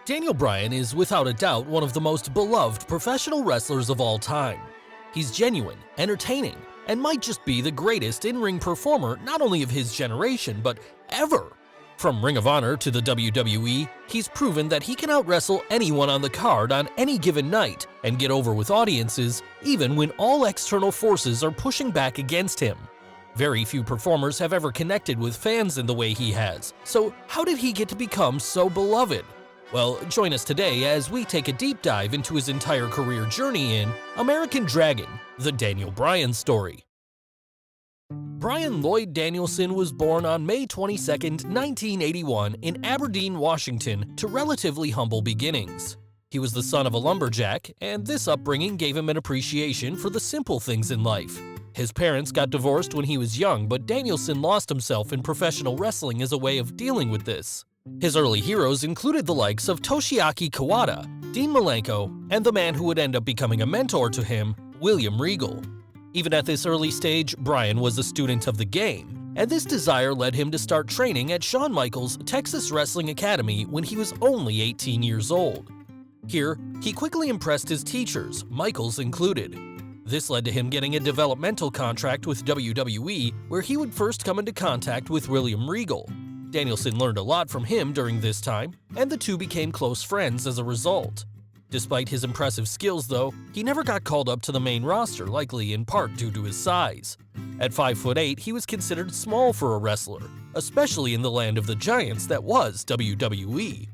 Daniel Bryan is without a doubt one of the most beloved professional wrestlers of all time. He's genuine, entertaining, and might just be the greatest in-ring performer not only of his generation, but ever. From Ring of Honor to the WWE, he's proven that he can out-wrestle anyone on the card on any given night and get over with audiences even when all external forces are pushing back against him. Very few performers have ever connected with fans in the way he has, so how did he get to become so beloved? Well, join us today as we take a deep dive into his entire career journey in American Dragon, the Daniel Bryan Story. Brian Lloyd Danielson was born on May 22, 1981 in Aberdeen, Washington, to relatively humble beginnings. He was the son of a lumberjack, and this upbringing gave him an appreciation for the simple things in life. His parents got divorced when he was young, but Danielson lost himself in professional wrestling as a way of dealing with this. His early heroes included the likes of Toshiaki Kawada, Dean Malenko, and the man who would end up becoming a mentor to him, William Regal. Even at this early stage, Bryan was a student of the game, and this desire led him to start training at Shawn Michaels' Texas Wrestling Academy when he was only 18 years old. Here, he quickly impressed his teachers, Michaels included. This led to him getting a developmental contract with WWE, where he would first come into contact with William Regal. Danielson learned a lot from him during this time, and the two became close friends as a result. Despite his impressive skills, though, he never got called up to the main roster, likely in part due to his size. At 5'8", he was considered small for a wrestler, especially in the land of the giants that was WWE.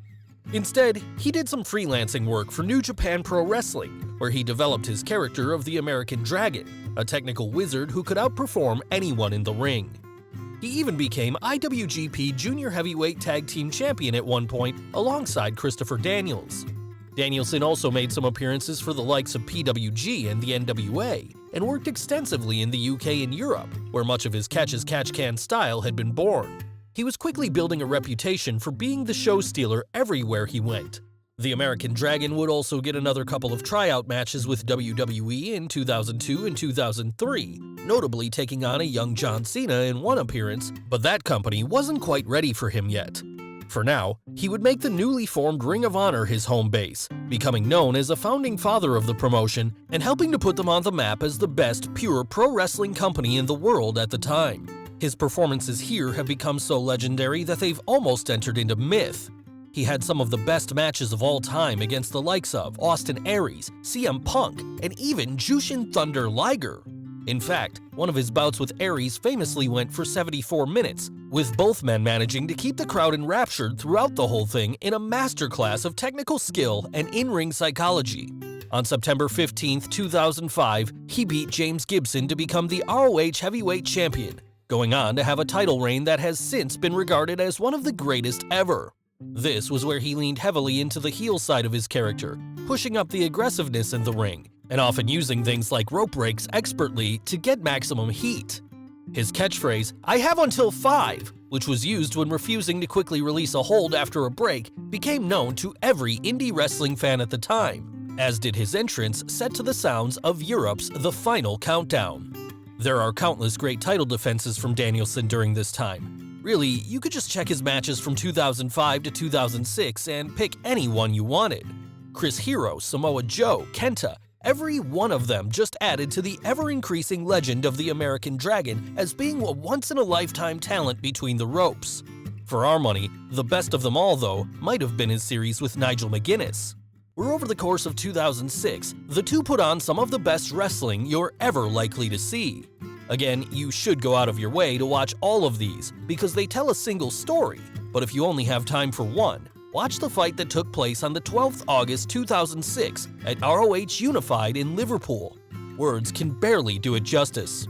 Instead, he did some freelancing work for New Japan Pro Wrestling, where he developed his character of the American Dragon, a technical wizard who could outperform anyone in the ring. He even became IWGP Junior Heavyweight Tag Team Champion at one point alongside Christopher Daniels. Danielson also made some appearances for the likes of PWG and the NWA, and worked extensively in the UK and Europe, where much of his catch-as-catch-can style had been born. He was quickly building a reputation for being the show stealer everywhere he went. The American Dragon would also get another couple of tryout matches with WWE in 2002 and 2003, notably taking on a young John Cena in one appearance, but that company wasn't quite ready for him yet. For now, he would make the newly formed Ring of Honor his home base, becoming known as a founding father of the promotion and helping to put them on the map as the best pure pro wrestling company in the world at the time. His performances here have become so legendary that they've almost entered into myth. He had some of the best matches of all time against the likes of Austin Aries, CM Punk, and even Jushin Thunder Liger. In fact, one of his bouts with Aries famously went for 74 minutes, with both men managing to keep the crowd enraptured throughout the whole thing in a masterclass of technical skill and in-ring psychology. On September 15, 2005, he beat James Gibson to become the ROH Heavyweight Champion, going on to have a title reign that has since been regarded as one of the greatest ever. This was where he leaned heavily into the heel side of his character, pushing up the aggressiveness in the ring, and often using things like rope breaks expertly to get maximum heat. His catchphrase, "I have until 5, which was used when refusing to quickly release a hold after a break, became known to every indie wrestling fan at the time, as did his entrance set to the sounds of Europe's The Final Countdown. There are countless great title defenses from Danielson during this time. Really, you could just check his matches from 2005 to 2006 and pick any one you wanted. Chris Hero, Samoa Joe, Kenta, every one of them just added to the ever-increasing legend of the American Dragon as being a once-in-a-lifetime talent between the ropes. For our money, the best of them all, though, might have been his series with Nigel McGuinness, where over the course of 2006, the two put on some of the best wrestling you're ever likely to see. Again, you should go out of your way to watch all of these because they tell a single story, but if you only have time for one, watch the fight that took place on the 12th August 2006 at ROH Unified in Liverpool. Words can barely do it justice.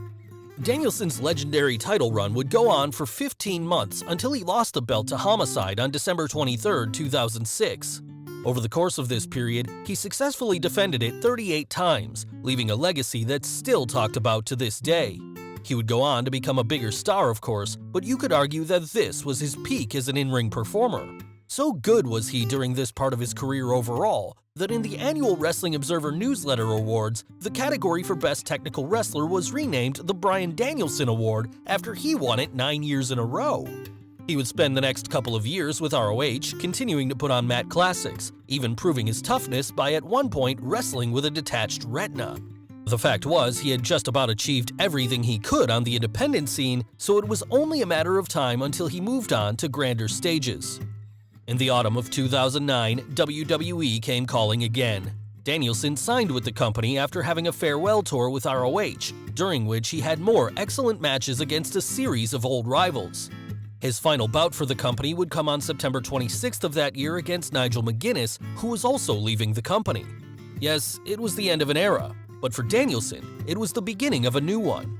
Danielson's legendary title run would go on for 15 months until he lost the belt to Homicide on December 23, 2006. Over the course of this period, he successfully defended it 38 times, leaving a legacy that's still talked about to this day. He would go on to become a bigger star, of course, but you could argue that this was his peak as an in-ring performer. So good was he during this part of his career overall, that in the annual Wrestling Observer Newsletter Awards, the category for Best Technical Wrestler was renamed the Bryan Danielson Award after he won it 9 years in a row. He would spend the next couple of years with ROH, continuing to put on mat classics, even proving his toughness by at one point wrestling with a detached retina. The fact was, he had just about achieved everything he could on the independent scene, so it was only a matter of time until he moved on to grander stages. In the autumn of 2009, WWE came calling again. Danielson signed with the company after having a farewell tour with ROH, during which he had more excellent matches against a series of old rivals. His final bout for the company would come on September 26th of that year against Nigel McGuinness, who was also leaving the company. Yes, it was the end of an era, but for Danielson, it was the beginning of a new one.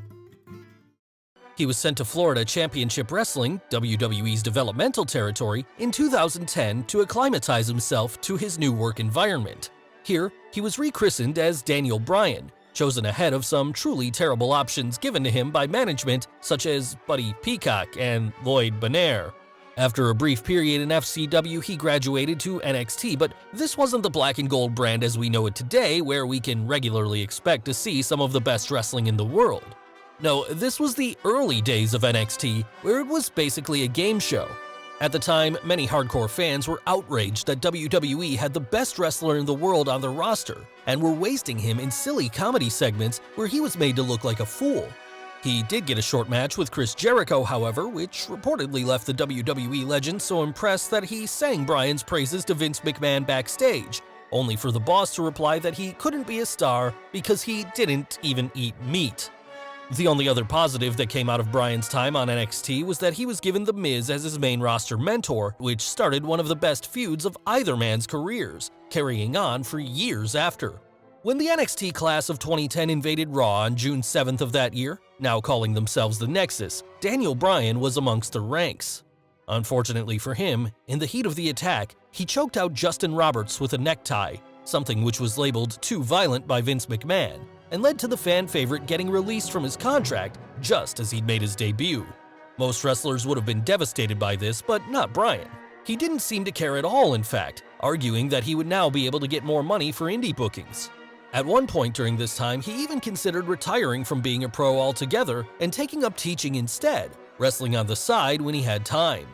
He was sent to Florida Championship Wrestling, WWE's developmental territory, in 2010 to acclimatize himself to his new work environment. Here, he was rechristened as Daniel Bryan, chosen ahead of some truly terrible options given to him by management such as Buddy Peacock and Lloyd Bonaire. After a brief period in FCW, he graduated to NXT, but this wasn't the black and gold brand as we know it today, where we can regularly expect to see some of the best wrestling in the world. No, this was the early days of NXT, where it was basically a game show. At the time, many hardcore fans were outraged that WWE had the best wrestler in the world on their roster, and were wasting him in silly comedy segments where he was made to look like a fool. He did get a short match with Chris Jericho, however, which reportedly left the WWE legend so impressed that he sang Bryan's praises to Vince McMahon backstage, only for the boss to reply that he couldn't be a star because he didn't even eat meat. The only other positive that came out of Bryan's time on NXT was that he was given The Miz as his main roster mentor, which started one of the best feuds of either man's careers, carrying on for years after. When the NXT class of 2010 invaded Raw on June 7th of that year, now calling themselves the Nexus, Daniel Bryan was amongst the ranks. Unfortunately for him, in the heat of the attack, he choked out Justin Roberts with a necktie, something which was labeled too violent by Vince McMahon, and led to the fan favorite getting released from his contract just as he'd made his debut. Most wrestlers would have been devastated by this, but not Bryan. He didn't seem to care at all, in fact, arguing that he would now be able to get more money for indie bookings. At one point during this time, he even considered retiring from being a pro altogether and taking up teaching instead, wrestling on the side when he had time.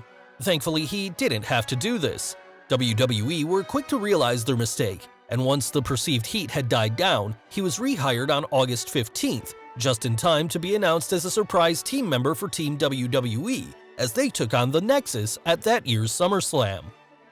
Thankfully, he didn't have to do this. WWE were quick to realize their mistake, and once the perceived heat had died down, he was rehired on August 15th, just in time to be announced as a surprise team member for Team WWE, as they took on the Nexus at that year's SummerSlam.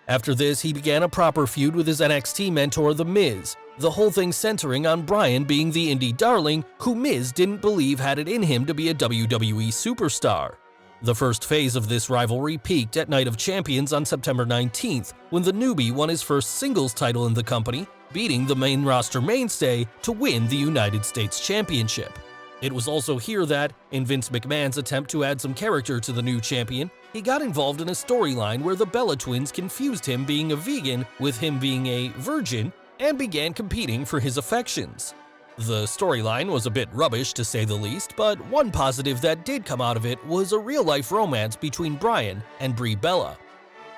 After this, he began a proper feud with his NXT mentor, The Miz, the whole thing centering on Bryan being the indie darling who Miz didn't believe had it in him to be a WWE superstar. The first phase of this rivalry peaked at Night of Champions on September 19th, when the newbie won his first singles title in the company, beating the main roster mainstay to win the United States Championship. It was also here that, in Vince McMahon's attempt to add some character to the new champion, he got involved in a storyline where the Bella twins confused him being a vegan with him being a virgin and began competing for his affections. The storyline was a bit rubbish to say the least, but one positive that did come out of it was a real-life romance between Bryan and Brie Bella.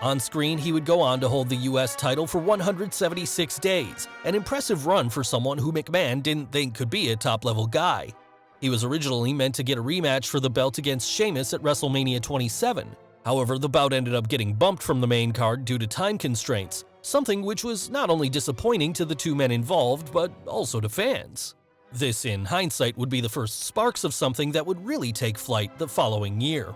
On screen, he would go on to hold the US title for 176 days, an impressive run for someone who McMahon didn't think could be a top-level guy. He was originally meant to get a rematch for the belt against Sheamus at WrestleMania 27. However, the bout ended up getting bumped from the main card due to time constraints, something which was not only disappointing to the two men involved, but also to fans. This, in hindsight, would be the first sparks of something that would really take flight the following year.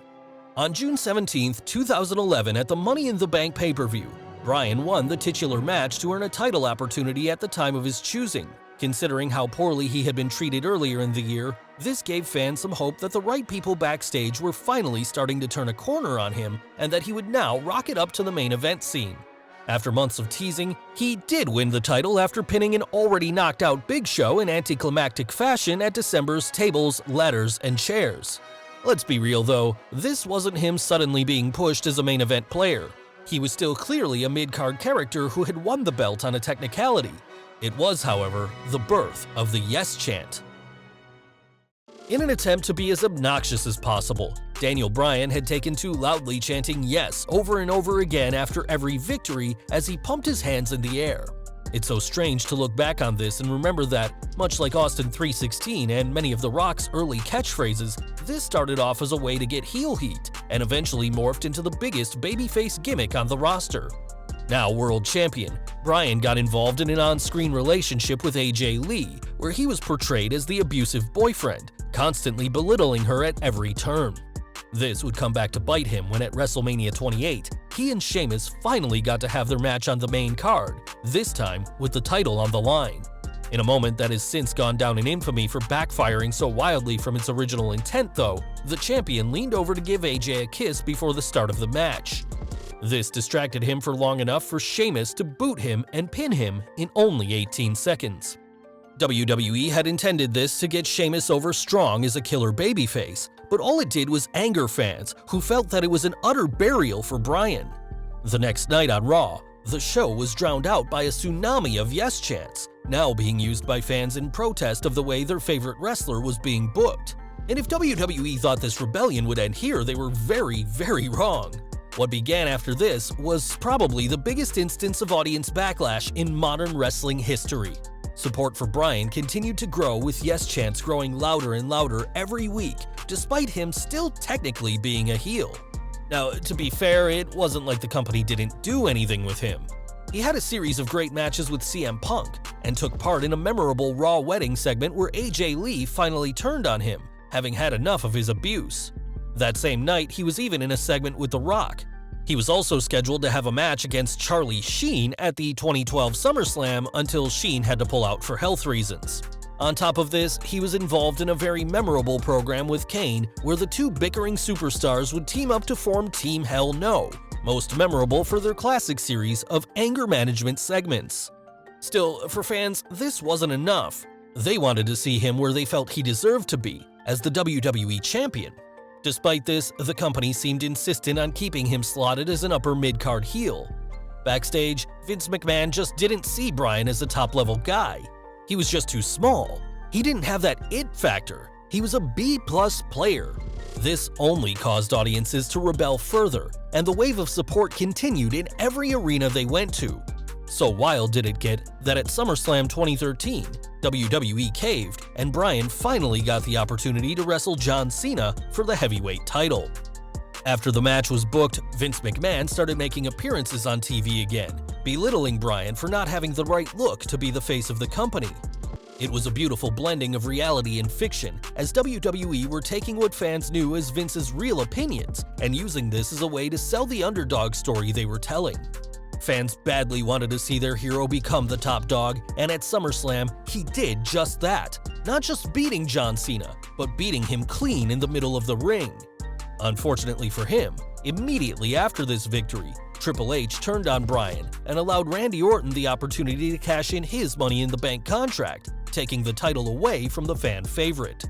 On June 17, 2011, at the Money in the Bank pay-per-view, Bryan won the titular match to earn a title opportunity at the time of his choosing. Considering how poorly he had been treated earlier in the year, this gave fans some hope that the right people backstage were finally starting to turn a corner on him and that he would now rocket up to the main event scene. After months of teasing, he did win the title after pinning an already knocked out Big Show in anticlimactic fashion at December's Tables, Ladders, and Chairs. Let's be real though, this wasn't him suddenly being pushed as a main event player. He was still clearly a mid-card character who had won the belt on a technicality. It was, however, the birth of the Yes Chant. In an attempt to be as obnoxious as possible, Daniel Bryan had taken to loudly chanting yes over and over again after every victory as he pumped his hands in the air. It's so strange to look back on this and remember that, much like Austin 3:16 and many of The Rock's early catchphrases, this started off as a way to get heel heat and eventually morphed into the biggest babyface gimmick on the roster. Now world champion, Bryan got involved in an on-screen relationship with AJ Lee, where he was portrayed as the abusive boyfriend, constantly belittling her at every turn. This would come back to bite him when at WrestleMania 28, he and Sheamus finally got to have their match on the main card, this time with the title on the line. In a moment that has since gone down in infamy for backfiring so wildly from its original intent though, the champion leaned over to give AJ a kiss before the start of the match. This distracted him for long enough for Sheamus to boot him and pin him in only 18 seconds. WWE had intended this to get Sheamus over strong as a killer babyface, but all it did was anger fans who felt that it was an utter burial for Bryan. The next night on Raw, the show was drowned out by a tsunami of yes chants, now being used by fans in protest of the way their favorite wrestler was being booked. And if WWE thought this rebellion would end here, they were very, very wrong. What began after this was probably the biggest instance of audience backlash in modern wrestling history. Support for Bryan continued to grow with yes chants growing louder and louder every week, despite him still technically being a heel. Now, to be fair, it wasn't like the company didn't do anything with him. He had a series of great matches with CM Punk, and took part in a memorable Raw wedding segment where AJ Lee finally turned on him, having had enough of his abuse. That same night, he was even in a segment with The Rock. He was also scheduled to have a match against Charlie Sheen at the 2012 SummerSlam until Sheen had to pull out for health reasons. On top of this, he was involved in a very memorable program with Kane where the two bickering superstars would team up to form Team Hell No, most memorable for their classic series of anger management segments. Still, for fans, this wasn't enough. They wanted to see him where they felt he deserved to be, as the WWE Champion. Despite this, the company seemed insistent on keeping him slotted as an upper mid-card heel. Backstage, Vince McMahon just didn't see Bryan as a top-level guy. He was just too small. He didn't have that it factor. He was a B-plus player. This only caused audiences to rebel further, and the wave of support continued in every arena they went to. So wild did it get that at SummerSlam 2013, WWE caved, and Bryan finally got the opportunity to wrestle John Cena for the heavyweight title. After the match was booked, Vince McMahon started making appearances on TV again, belittling Bryan for not having the right look to be the face of the company. It was a beautiful blending of reality and fiction, as WWE were taking what fans knew as Vince's real opinions and using this as a way to sell the underdog story they were telling. Fans badly wanted to see their hero become the top dog, and at SummerSlam, he did just that. Not just beating John Cena, but beating him clean in the middle of the ring. Unfortunately for him, immediately after this victory, Triple H turned on Bryan and allowed Randy Orton the opportunity to cash in his Money in the Bank contract, taking the title away from the fan favorite.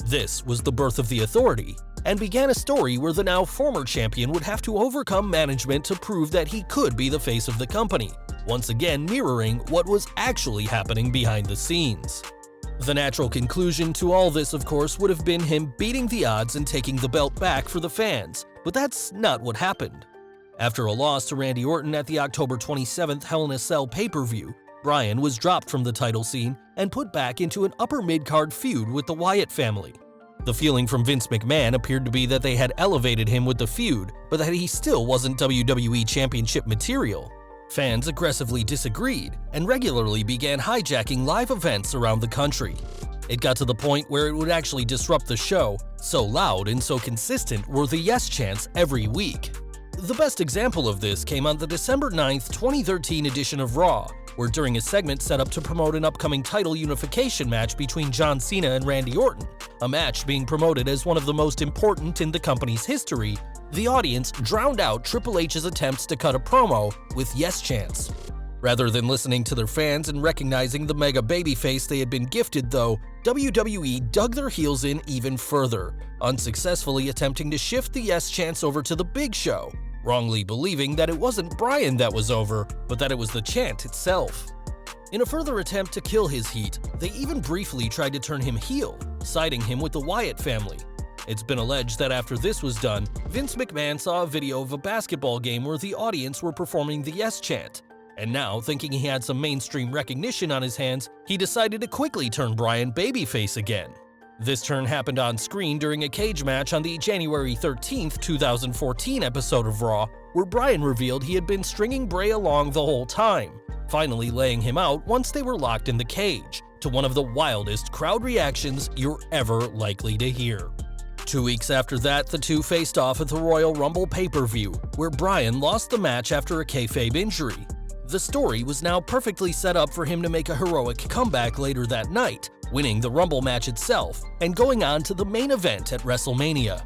This was the birth of the Authority, and began a story where the now former champion would have to overcome management to prove that he could be the face of the company, once again mirroring what was actually happening behind the scenes. The natural conclusion to all this, of course, would have been him beating the odds and taking the belt back for the fans, but that's not what happened. After a loss to Randy Orton at the October 27th Hell in a Cell pay-per-view, Bryan was dropped from the title scene and put back into an upper mid-card feud with the Wyatt family. The feeling from Vince McMahon appeared to be that they had elevated him with the feud, but that he still wasn't WWE Championship material. Fans aggressively disagreed and regularly began hijacking live events around the country. It got to the point where it would actually disrupt the show, so loud and so consistent were the yes chants every week. The best example of this came on the December 9th, 2013 edition of Raw, where during a segment set up to promote an upcoming title unification match between John Cena and Randy Orton, a match being promoted as one of the most important in the company's history, the audience drowned out Triple H's attempts to cut a promo with yes chants. Rather than listening to their fans and recognizing the mega babyface they had been gifted though, WWE dug their heels in even further, unsuccessfully attempting to shift the yes chants over to the Big Show, wrongly believing that it wasn't Bryan that was over, but that it was the chant itself. In a further attempt to kill his heat, they even briefly tried to turn him heel, siding him with the Wyatt family. It's been alleged that after this was done, Vince McMahon saw a video of a basketball game where the audience were performing the yes chant, And now, thinking he had some mainstream recognition on his hands, he decided to quickly turn Bryan babyface again. This turn happened on screen during a cage match on the January 13, 2014 episode of Raw, where Bryan revealed he had been stringing Bray along the whole time, finally laying him out once they were locked in the cage, to one of the wildest crowd reactions you're ever likely to hear. 2 weeks after that, the two faced off at the Royal Rumble pay-per-view, where Bryan lost the match after a kayfabe injury. The story was now perfectly set up for him to make a heroic comeback later that night, winning the Rumble match itself and going on to the main event at WrestleMania.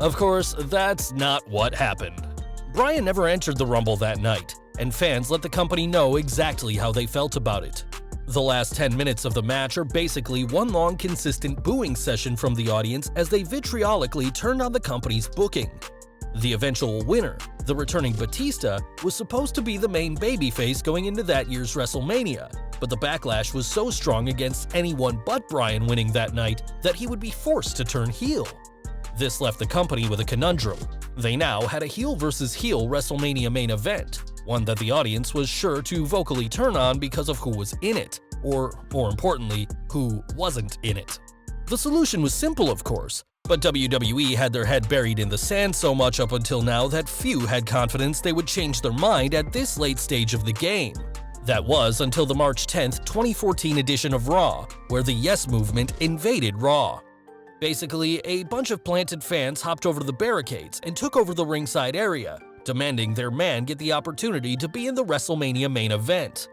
Of course, that's not what happened. Bryan never entered the Rumble that night, and fans let the company know exactly how they felt about it. The last 10 minutes of the match are basically one long consistent booing session from the audience as they vitriolically turned on the company's booking. The eventual winner, the returning Batista, was supposed to be the main babyface going into that year's WrestleMania, but the backlash was so strong against anyone but Bryan winning that night that he would be forced to turn heel. This left the company with a conundrum. They now had a heel versus heel WrestleMania main event, one that the audience was sure to vocally turn on because of who was in it, or more importantly, who wasn't in it. The solution was simple, of course, but WWE had their head buried in the sand so much up until now that few had confidence they would change their mind at this late stage of the game. That was until the March 10, 2014 edition of Raw, where the Yes Movement invaded Raw. Basically, a bunch of planted fans hopped over the barricades and took over the ringside area, demanding their man get the opportunity to be in the WrestleMania main event.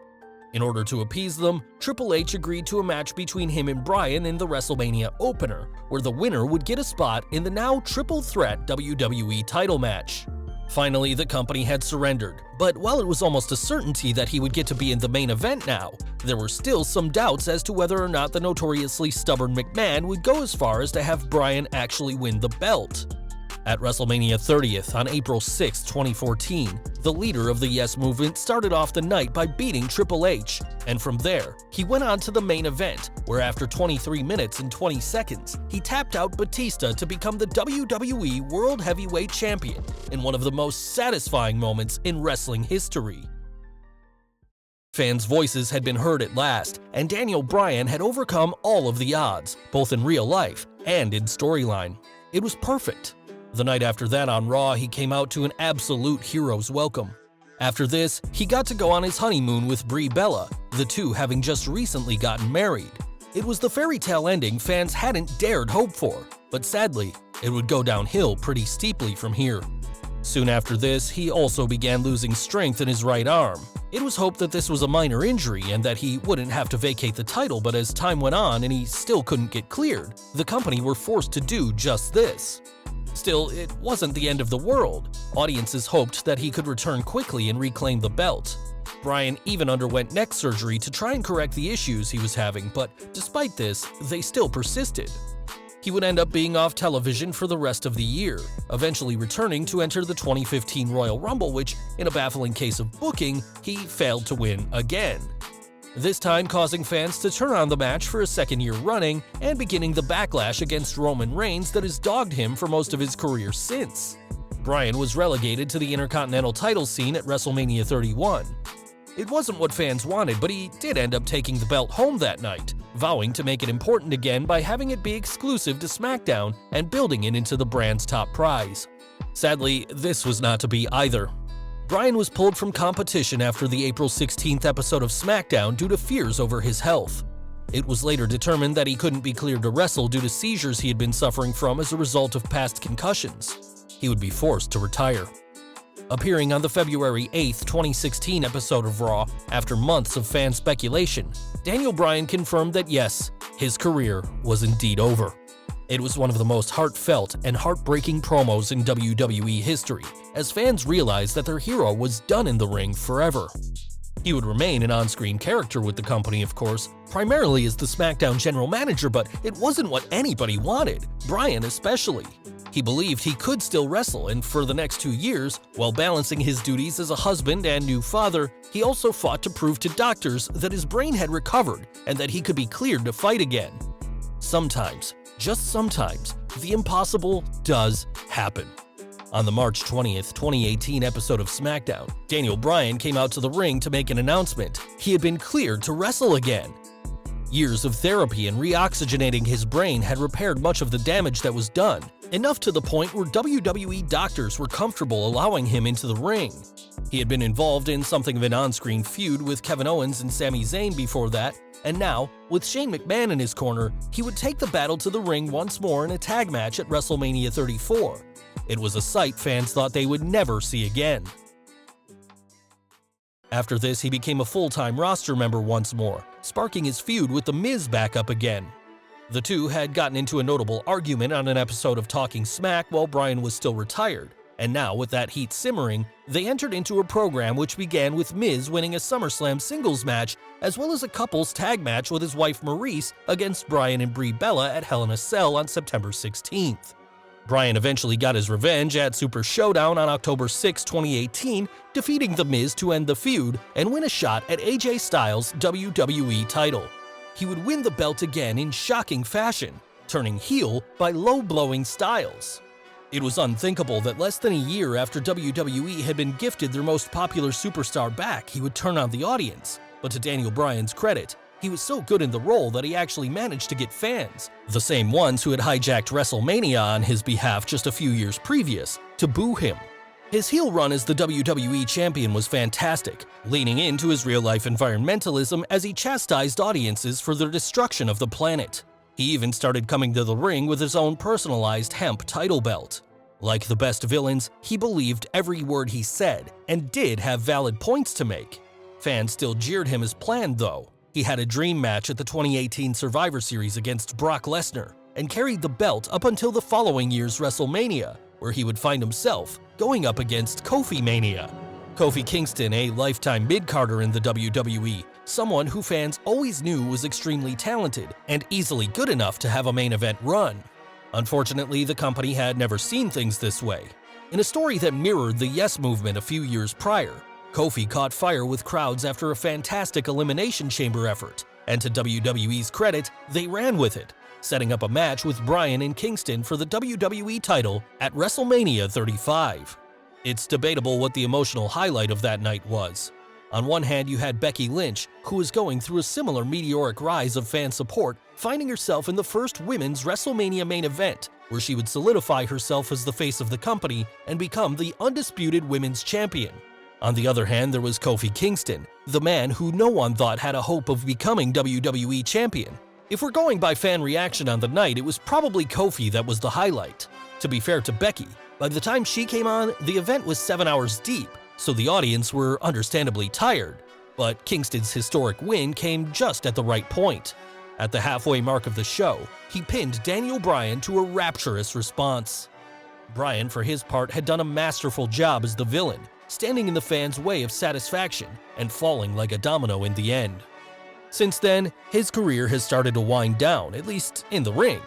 In order to appease them, Triple H agreed to a match between him and Bryan in the WrestleMania opener, where the winner would get a spot in the now triple threat WWE title match. Finally, the company had surrendered, but while it was almost a certainty that he would get to be in the main event now, there were still some doubts as to whether or not the notoriously stubborn McMahon would go as far as to have Bryan actually win the belt. At WrestleMania 30th on April 6, 2014, the leader of the Yes Movement started off the night by beating Triple H, and from there, he went on to the main event, where after 23 minutes and 20 seconds, he tapped out Batista to become the WWE World Heavyweight Champion in one of the most satisfying moments in wrestling history. Fans' voices had been heard at last, and Daniel Bryan had overcome all of the odds, both in real life and in storyline. It was perfect. The night after that on Raw, he came out to an absolute hero's welcome. After this, he got to go on his honeymoon with Brie Bella, the two having just recently gotten married. It was the fairy tale ending fans hadn't dared hope for, but sadly, it would go downhill pretty steeply from here. Soon after this, he also began losing strength in his right arm. It was hoped that this was a minor injury and that he wouldn't have to vacate the title, but as time went on and he still couldn't get cleared, the company were forced to do just this. Still, it wasn't the end of the world. Audiences hoped that he could return quickly and reclaim the belt. Bryan even underwent neck surgery to try and correct the issues he was having, but despite this, they still persisted. He would end up being off television for the rest of the year, eventually returning to enter the 2015 Royal Rumble, which, in a baffling case of booking, he failed to win again. This time causing fans to turn on the match for a second year running and beginning the backlash against Roman Reigns that has dogged him for most of his career since. Bryan was relegated to the Intercontinental title scene at WrestleMania 31. It wasn't what fans wanted, but he did end up taking the belt home that night, vowing to make it important again by having it be exclusive to SmackDown and building it into the brand's top prize. Sadly, this was not to be either. Bryan was pulled from competition after the April 16th episode of SmackDown due to fears over his health. It was later determined that he couldn't be cleared to wrestle due to seizures he had been suffering from as a result of past concussions. He would be forced to retire. Appearing on the February 8, 2016 episode of Raw, after months of fan speculation, Daniel Bryan confirmed that yes, his career was indeed over. It was one of the most heartfelt and heartbreaking promos in WWE history, as fans realized that their hero was done in the ring forever. He would remain an on-screen character with the company, of course, primarily as the SmackDown general manager, but it wasn't what anybody wanted, Bryan especially. He believed he could still wrestle, and for the next 2 years, while balancing his duties as a husband and new father, he also fought to prove to doctors that his brain had recovered and that he could be cleared to fight again. Sometimes, just sometimes, the impossible does happen. On the March 20th, 2018 episode of SmackDown, Daniel Bryan came out to the ring to make an announcement. He had been cleared to wrestle again. Years of therapy and reoxygenating his brain had repaired much of the damage that was done, enough to the point where WWE doctors were comfortable allowing him into the ring. He had been involved in something of an on-screen feud with Kevin Owens and Sami Zayn before that, and now, with Shane McMahon in his corner, he would take the battle to the ring once more in a tag match at WrestleMania 34. It was a sight fans thought they would never see again. After this, he became a full-time roster member once more, sparking his feud with The Miz back up again. The two had gotten into a notable argument on an episode of Talking Smack while Bryan was still retired, and now with that heat simmering, they entered into a program which began with Miz winning a SummerSlam singles match as well as a couples tag match with his wife Maryse against Bryan and Brie Bella at Hell in a Cell on September 16th. Bryan eventually got his revenge at Super Showdown on October 6, 2018, defeating The Miz to end the feud and win a shot at AJ Styles' WWE title. He would win the belt again in shocking fashion, turning heel by low-blowing Styles. It was unthinkable that less than a year after WWE had been gifted their most popular superstar back, he would turn on the audience, but to Daniel Bryan's credit, he was so good in the role that he actually managed to get fans, the same ones who had hijacked WrestleMania on his behalf just a few years previous, to boo him. His heel run as the WWE Champion was fantastic, leaning into his real-life environmentalism as he chastised audiences for their destruction of the planet. He even started coming to the ring with his own personalized hemp title belt. Like the best villains, he believed every word he said, and did have valid points to make. Fans still jeered him as planned, though. He had a dream match at the 2018 Survivor Series against Brock Lesnar, and carried the belt up until the following year's WrestleMania, where he would find himself going up against Kofi Mania. Kofi Kingston, a lifetime mid-carder in the WWE, someone who fans always knew was extremely talented and easily good enough to have a main event run. Unfortunately, the company had never seen things this way. In a story that mirrored the Yes Movement a few years prior, Kofi caught fire with crowds after a fantastic Elimination Chamber effort, and to WWE's credit, they ran with it, setting up a match with Bryan and Kingston for the WWE title at WrestleMania 35. It's debatable what the emotional highlight of that night was. On one hand, you had Becky Lynch, who was going through a similar meteoric rise of fan support, finding herself in the first women's WrestleMania main event, where she would solidify herself as the face of the company and become the undisputed women's champion. On the other hand, there was Kofi Kingston, the man who no one thought had a hope of becoming WWE champion. If we're going by fan reaction on the night, it was probably Kofi that was the highlight. To be fair to Becky, by the time she came on, the event was 7 hours deep, so the audience were understandably tired. But Kingston's historic win came just at the right point. At the halfway mark of the show, he pinned Daniel Bryan to a rapturous response. Bryan, for his part, had done a masterful job as the villain, standing in the fans' way of satisfaction and falling like a domino in the end. Since then, his career has started to wind down, at least in the ring.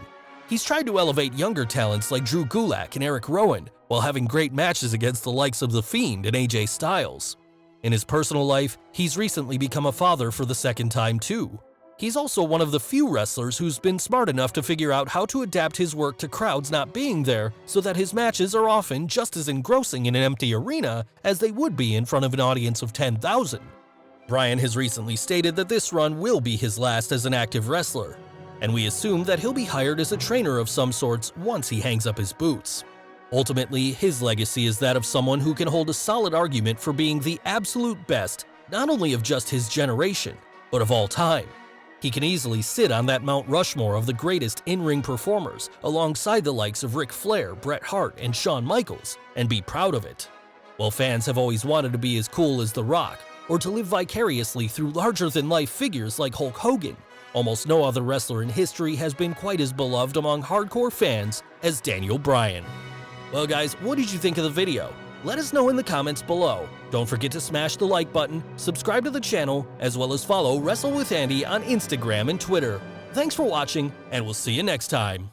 He's tried to elevate younger talents like Drew Gulak and Eric Rowan, while having great matches against the likes of The Fiend and AJ Styles. In his personal life, he's recently become a father for the second time too. He's also one of the few wrestlers who's been smart enough to figure out how to adapt his work to crowds not being there, so that his matches are often just as engrossing in an empty arena as they would be in front of an audience of 10,000. Bryan has recently stated that this run will be his last as an active wrestler, and we assume that he'll be hired as a trainer of some sorts once he hangs up his boots. Ultimately, his legacy is that of someone who can hold a solid argument for being the absolute best, not only of just his generation, but of all time. He can easily sit on that Mount Rushmore of the greatest in-ring performers alongside the likes of Ric Flair, Bret Hart, and Shawn Michaels, and be proud of it. While fans have always wanted to be as cool as The Rock, or to live vicariously through larger-than-life figures like Hulk Hogan, almost no other wrestler in history has been quite as beloved among hardcore fans as Daniel Bryan. Well guys, what did you think of the video? Let us know in the comments below. Don't forget to smash the like button, subscribe to the channel, as well as follow Wrestle with Andy on Instagram and Twitter. Thanks for watching, and we'll see you next time.